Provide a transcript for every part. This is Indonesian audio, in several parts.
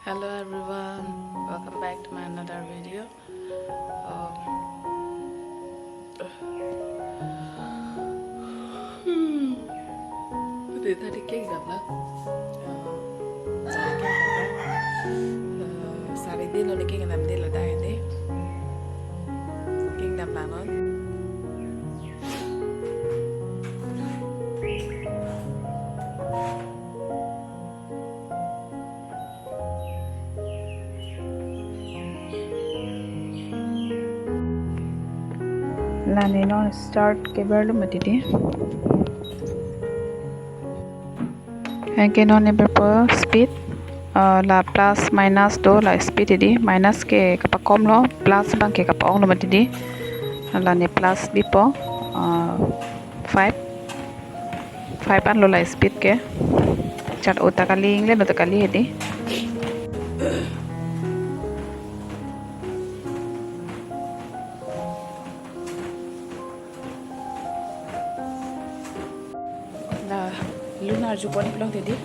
Hello everyone, welcome back to my another video. Từ tadi kek gặp lắm. Sari đi lo kek làm đi là đây đi. Kek làm nó. Lani non start ke berlu matidi. Again on berpo speed la plus minus do la speed idi minus ke kapakom lo plus bang ke kapong lo matidi. Lani plus bipo 5 an lo la speed ke chat utakali ingle utakali idi. Là lunar ju boni belong tadi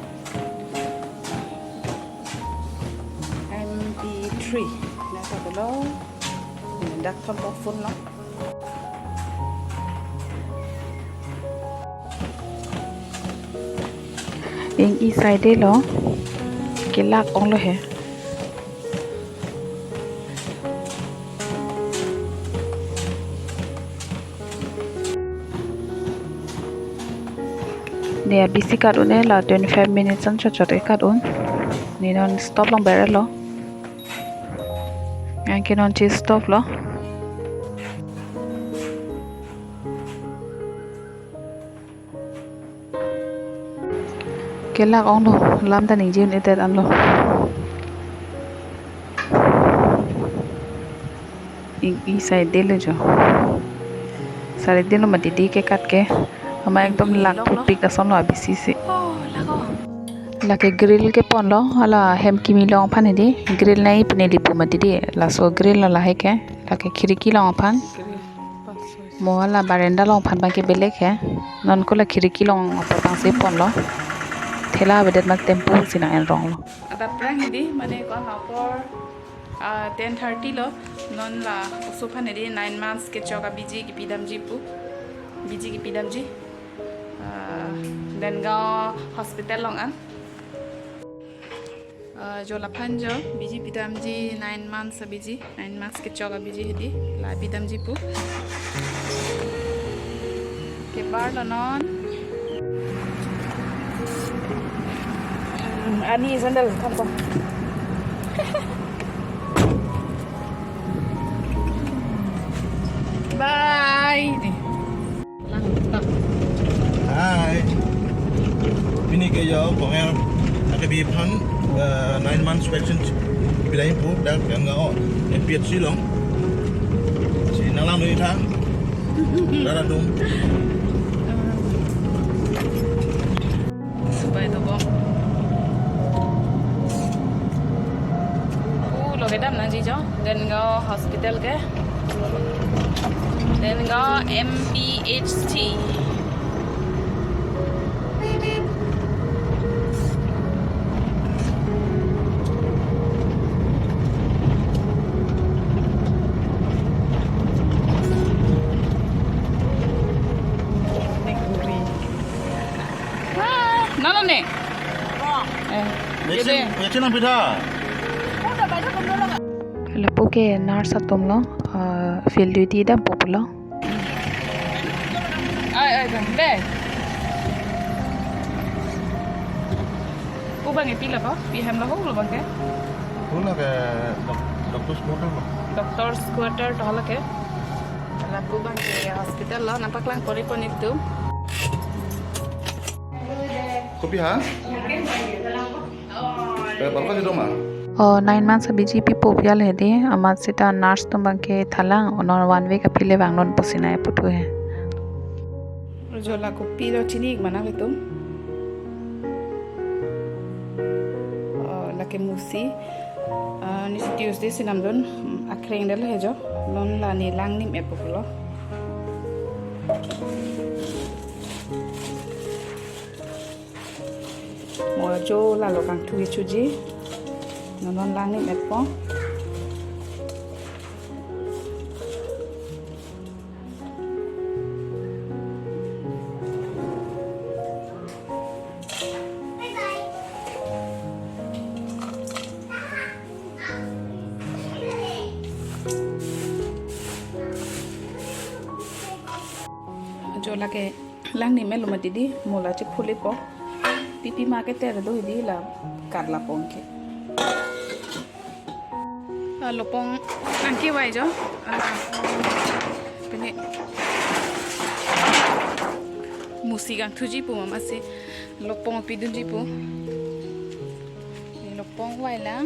MP3 na ta belong dak thon bok phone lo ing I side lo kelak ong lo he Dia busy kadun la 25 minutes an chot kadun ni non stop long better lo yang kinon chi stop lo kelak ong lo lam ta ning jin etet an lo I side de le jo sare de lo mati di ke kat ke hama ekdom lak putpik da son lo abisi se lake grill ke pon lo hala hem kimi long phan di grill nai pne lipu mati di la so grill la he ke lake khiriki long phan mo hala barenda long phan bang ke belek he non ko la khiriki long pang se pon lo thela bedet ma tempo sina en rong lo ada prang di mane ko ha por 10:30 lo non la so phan di 9 months ke choka biji ki pidam ji pu biji ki pidam ji dan go hospital long an jo la phanjo biji pidam ji 9 months biji 9 months ke choga biji hedi la pidam ji pu ke bar lo non ani sandal kan ko bye Hai. Ini ke yo kong em ada bi phan 9 months vaccine bila impu dak yang ngao em piet silong. Si nalang ni thang. Dara dum. Supaya tu bom. Lo kedam na ji jo dan go hospital ke. Dan go MPHT. Nó nè. Vaccine ang pita. Lapo ke nurse atom lo field duty da populo. Ai be. Ubang ipila pa, piham la ho lo bang ke. Pula ke doctor's quarter lo. Doctor's quarter to hala ke. Lapo bang ke hospital lo nampak lang pori pon itu. Kopi ha? Berapa sih doma? 9 months biji pipo pial hedi amat sita nurse to bangke thalang onor 1 week apile bang non posina e putu he jola kopi ro chini mana betum lake musi ni Tuesday sinam don akreng dal hejo lon la ni lang nim e populo mo jo la lo kang tu chuji non lang ni met po jo la ke lang ni melo mati di mola che khule po pipi ma ke ter do di la kar la pong ke lopong angki wai jo pene musi gang thuji pu mama se lopong pi dun ji pu lopong wai la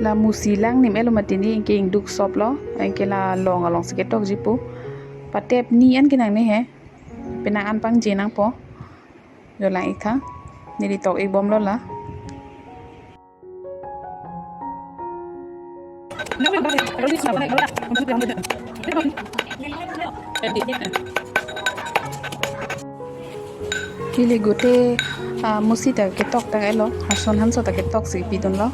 la musi lang ni melo matini ke induk sop lo ke la long along se tok jipu patep ni an kinang ne he penang an pang jenang po yo lang ikha ni di tok ik bom lo la kili gote musi ta ke tok ta elo hason han so ta ke tok si pidon lo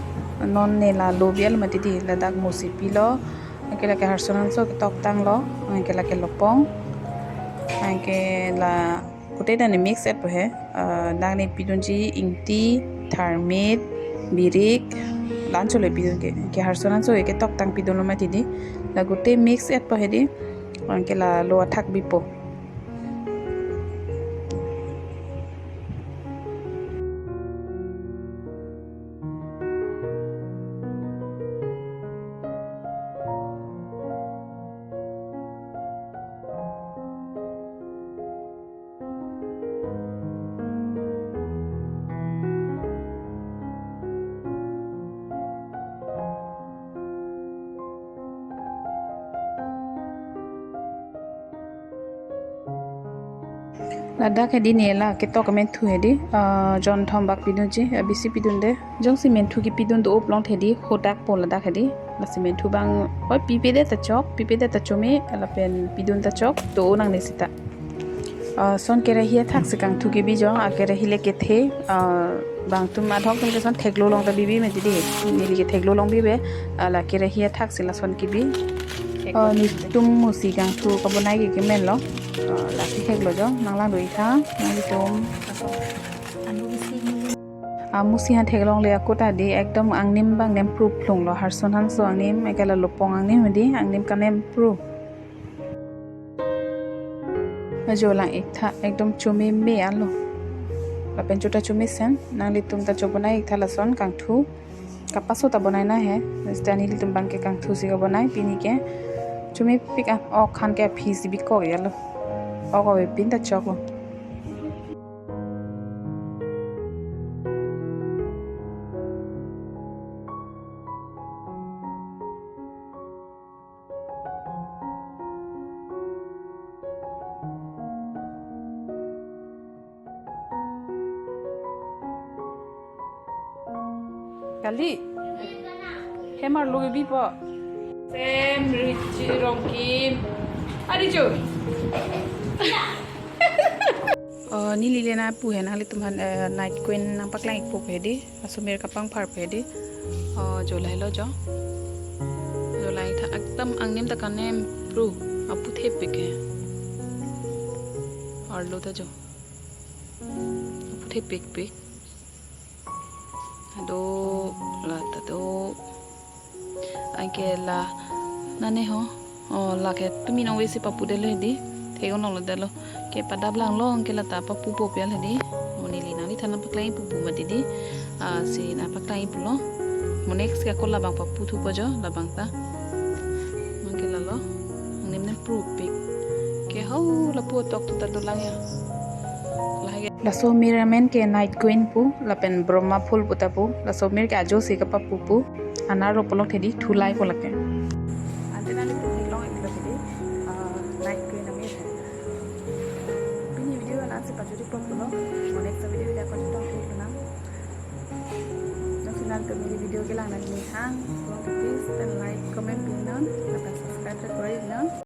non ne la lobial mati di la dak musi pilo ke la ke harsonan so ke tok tang lo ke la ke lopong ke la kote da ne mix et po he dang ne pidon ji ingti tharmit birik lan chole pidon ke harsonan so ke tok tang pidon lo mati di la gote mix et po he di ke la lo athak bi po lada ke di nela ke to kamen thu hedi jon thom bak pidun ji bisi pidun de jong si men thu ki pidun do oplong thedi khodak pol lada khedi la si men thu bang oi pipe de ta chome ala pen pidun ta chok to nang ne sita son ke rahia thak sikang thu ki bi jong a ke rahile ke the bang tum ma thok tum ke son theklo long ta bibi me di ni ke theklo long bi be ala ke rahia thak sila son ki bi ni tum musi gang thu ka bonai ke men lo la si kheklo jo nanglang doi tha nang tom musi han theklong le akota di ekdom angnim bang nem proof lung lo harson han so angnim ekala lopong angnim di angnim kanem proof jo lang ikha ekdom chumi me alo la pen chota chumi sen nang li tum ta chobonai ikha la son kang thu kapaso ta bonai na he stani li tum bang ke kang thu si ga bonai pini ke chumi pick up o khan ke phisi bi ko yalo o ko pin ta chok lo kali hemar loge bi po sem rich rongkim ari jo ni lilena pu he na li tumhan night queen nang paklang pu phedi asumir kapang phar phedi jo lai lo jo lai tha akdam angnem ta kanem pru apu the pike ar lo ta jo apu the pik do la ta do anke la nane ho la ke tumi no wesi papu de le di thego no lo de lo ke padab lang lo anke la ta papu po pe le di oni li na li thana paklai pupu mati di si na paklai pulo monex ka ko la bang papu thu po jo la bang ta anke la lo nim ne pru pik ke ho la pu tok tu ta do lang ya la somir men ke night queen pu la pen brahma phul puta pu la somir ke ajo se ka papu pu anaro polok thedi thulai ko lake antena ni pu long eklo thedi night queen ami hai pini video na se pajuri po pulo next video ya ko to ke na nasional to meri video ke la na ni hang please like comment pin down subscribe to